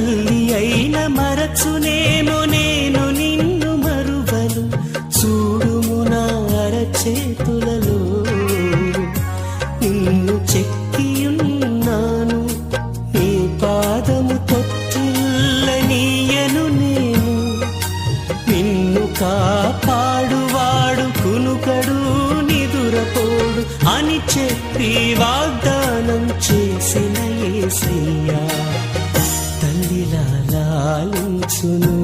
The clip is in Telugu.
తల్లి అయిన మరచునేమో నేను నిన్ను మరువను. చూడుము నా అరచేతులలో నిన్ను చెక్కియున్నాను. నీ పాదము తొట్టిల్లనీయను నేను. నిన్ను కాపాడువాడు కునుకడు నిదురపోడు అని చెప్పి వాగ్దానం చేసిన యేసయ్యా తల్లిలా లాలించును.